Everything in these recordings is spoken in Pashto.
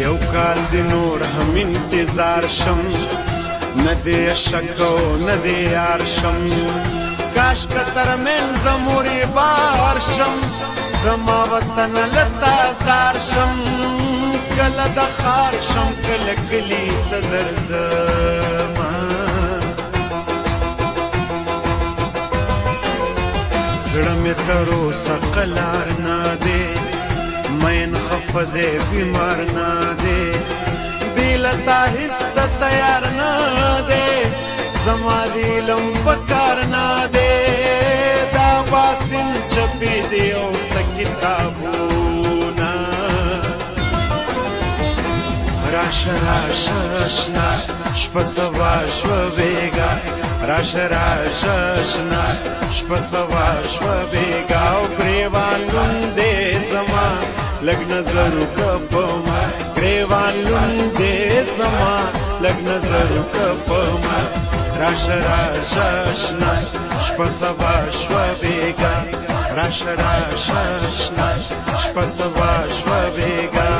یو کال دی نور هم انتظار شم ندی شکو ندی یار شم کاش که ترمنځ مورې بار شم زما وطن لتا زار شم کله د ښار شم کله کلي ته درځمه زړه مې تر اوسه قلار نه دی مین خفه دی بیمار نه دی بې له تا هېڅ ته تیار نه دی زما د علم په کار نه دی دا باسن چپې دی او څه کتابونه راشه راشه اشنا شپه سبا شوه بېګا راشه راشه اشنا شپه سبا شوه بېګا او ګریوان لوند دی زما لږ نظر وکړه په ما ګریوان لوند دی زما لږ نظر وکړه په ما راشه راشه اشنا شپه سبا شوه بېګا راشه راشه اشنا شپه سبا شوه بېګا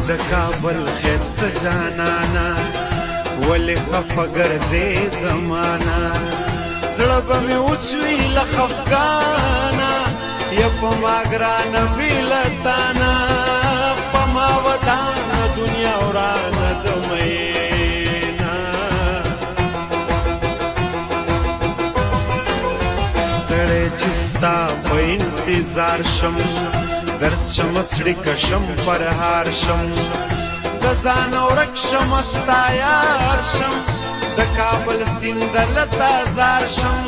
د کابل ښایسته جانانا ولې خفه ګرځې زمانه زړه به مې وچوي له خفګانه یا په ما ګرانه بې له تانه په ما ودانه دنیا ورانه د میینه ستړی چې ستا په انتظار شم درد شم سړی کشم پرهار شم د ځان ورک شم ستا یار شم د کابل سیند لتا زار شم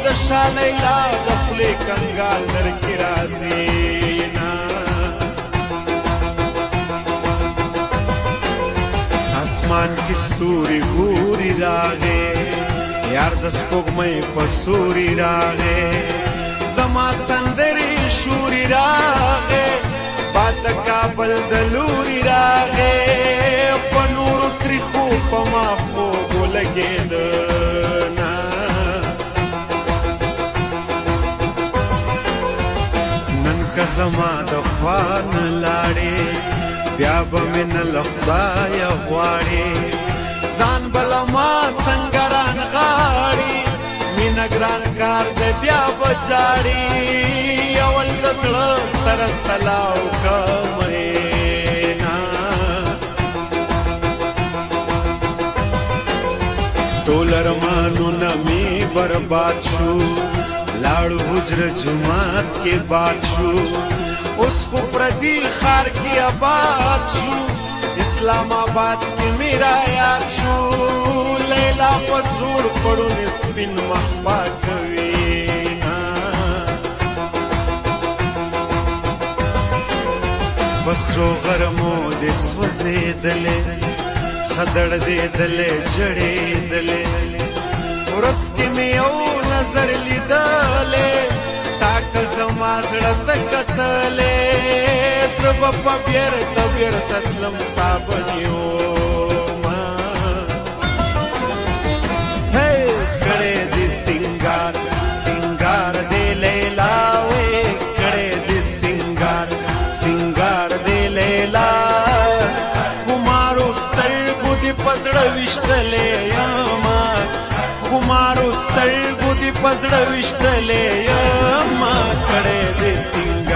د شاه لیلا د خولې کنګال درکې راځي نه اسمان کې ستوري ګوري راغې یار د سپوږمۍ په سوري راغې زما سندرې شوري راغې باد د کابل د لوري راغې په نورو تریخو په ما خوب ولګېده نه نن که زما د خوا نه لاړې بیا به مې نه له خدایه غواړې ځان به له ما سنګران غاړي مینه ګران کار دی بیا به جاړي اول د زړه سره سلا وکړه مینا ټول ارمانونه مې برباد شو لاړو حجره جومات کې باد شو اوس خو پردي ښار کې آباد شو اسلام آباد کې مې رایاد شو لیلا په زوړ پړونې سپین مخ پاکوي بسرو غرمو دې سوځېدلې خدړ دېدلې جړېدلې ورځ کې مې یو نظر لیدلې تا که زما زړه ته کتلې زه به په بیرته بیرته تلم تا به نیومه کړی دې سینګار سینګار دې لیلا وې کړی دې سینګار سینګار دې لیلا خمارو سترګو دې په زړه ویشتلې یما خمارو سترګو دې په زړه ویشتلې یما کړی دې سینګار